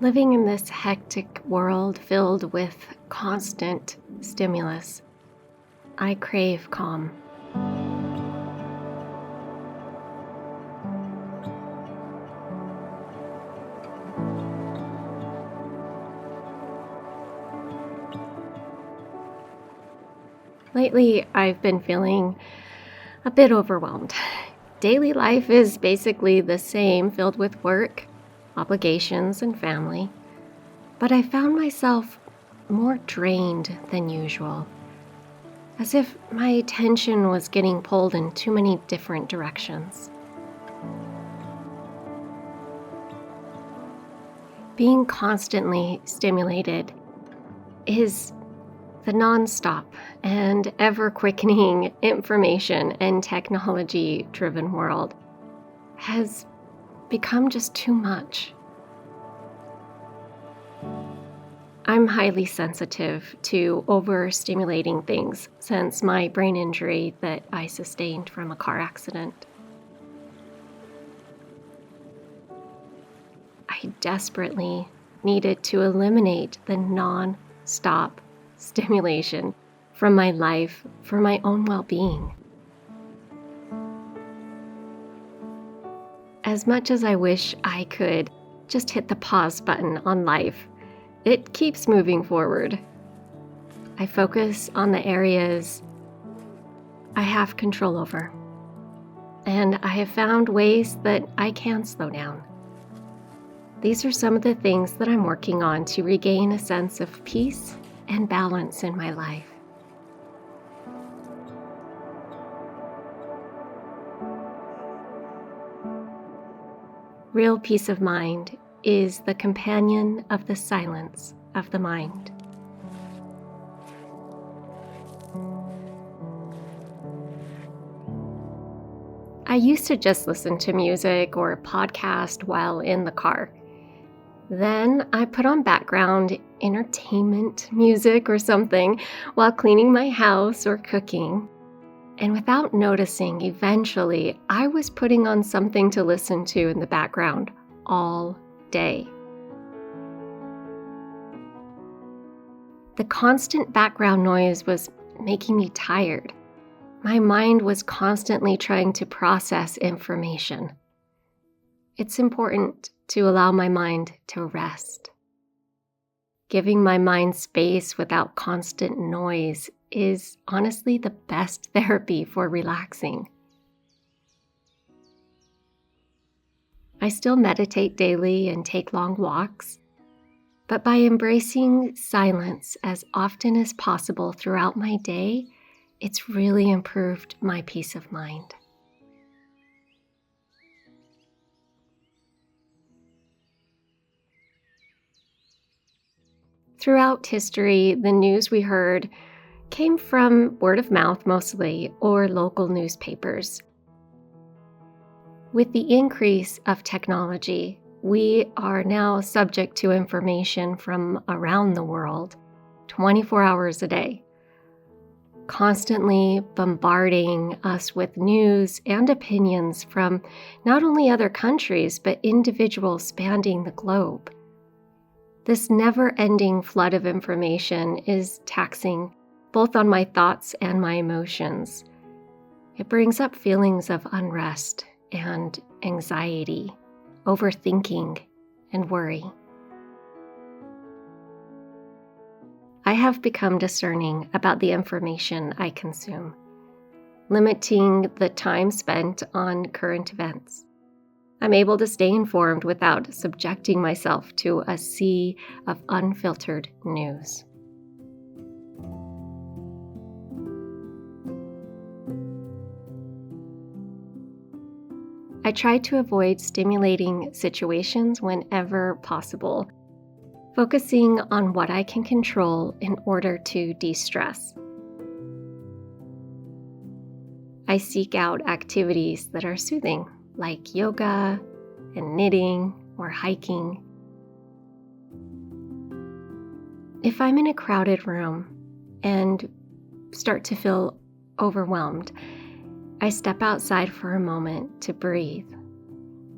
Living in this hectic world filled with constant stimulus, I crave calm. Lately, I've been feeling a bit overwhelmed. Daily life is basically the same, filled with work, obligations, and family. But I found myself more drained than usual, as if my attention was getting pulled in too many different directions. Being constantly stimulated is the nonstop and ever-quickening information and technology-driven world has become just too much. I'm highly sensitive to overstimulating things since my brain injury that I sustained from a car accident. I desperately needed to eliminate the non-stop stimulation from my life for my own well-being. As much as I wish I could just hit the pause button on life, it keeps moving forward. I focus on the areas I have control over, and I have found ways that I can slow down. These are some of the things that I'm working on to regain a sense of peace and balance in my life. Real peace of mind is the companion of the silence of the mind. I used to just listen to music or a podcast while in the car. Then I put on background entertainment music or something while cleaning my house or cooking. And without noticing, eventually I was putting on something to listen to in the background all day. The constant background noise was making me tired. My mind was constantly trying to process information. It's important to allow my mind to rest. Giving my mind space without constant noise is honestly the best therapy for relaxing. I still meditate daily and take long walks, but by embracing silence as often as possible throughout my day, it's really improved my peace of mind. Throughout history, the news we heard came from word of mouth mostly, or local newspapers. With the increase of technology, we are now subject to information from around the world 24 hours a day, constantly bombarding us with news and opinions from not only other countries, but individuals spanning the globe. This never-ending flood of information is taxing both on my thoughts and my emotions. It brings up feelings of unrest and anxiety, overthinking, and worry. I have become discerning about the information I consume, limiting the time spent on current events. I'm able to stay informed without subjecting myself to a sea of unfiltered news. I try to avoid stimulating situations whenever possible, focusing on what I can control in order to de-stress. I seek out activities that are soothing, like yoga and knitting or hiking. If I'm in a crowded room and start to feel overwhelmed, I step outside for a moment to breathe,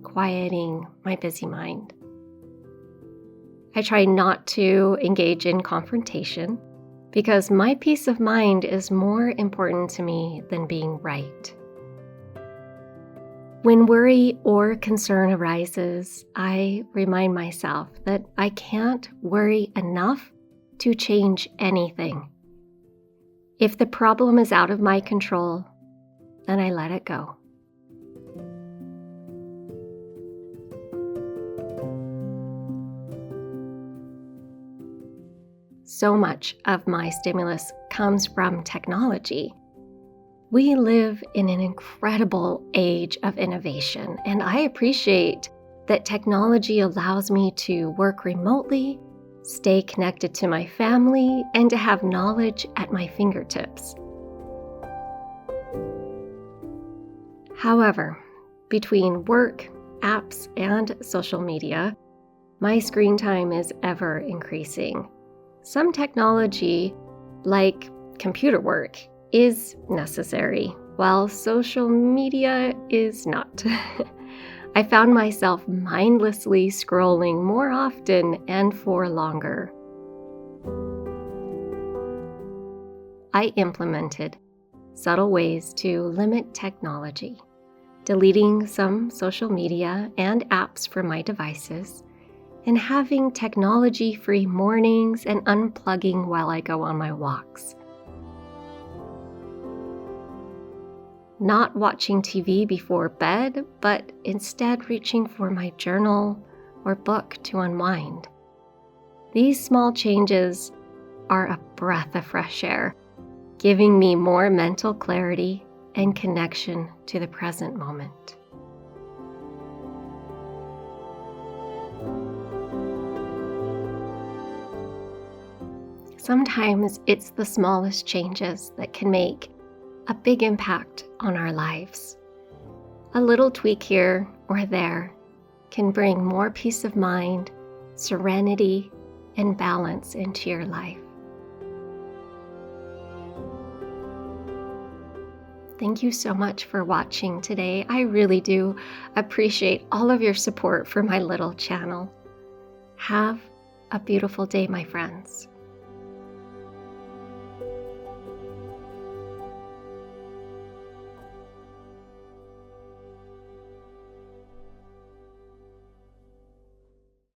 quieting my busy mind. I try not to engage in confrontation because my peace of mind is more important to me than being right. When worry or concern arises, I remind myself that I can't worry enough to change anything. If the problem is out of my control, then I let it go. So much of my stimulus comes from technology. We live in an incredible age of innovation, and I appreciate that technology allows me to work remotely, stay connected to my family, and to have knowledge at my fingertips. However, between work, apps, and social media, my screen time is ever increasing. Some technology, like computer work, is necessary, while social media is not. I found myself mindlessly scrolling more often and for longer. I implemented subtle ways to limit technology, deleting some social media and apps from my devices, and having technology-free mornings and unplugging while I go on my walks. Not watching TV before bed, but instead reaching for my journal or book to unwind. These small changes are a breath of fresh air, giving me more mental clarity and connection to the present moment. Sometimes it's the smallest changes that can make a big impact on our lives. A little tweak here or there can bring more peace of mind, serenity, and balance into your life. Thank you so much for watching today. I really do appreciate all of your support for my little channel. Have a beautiful day, my friends.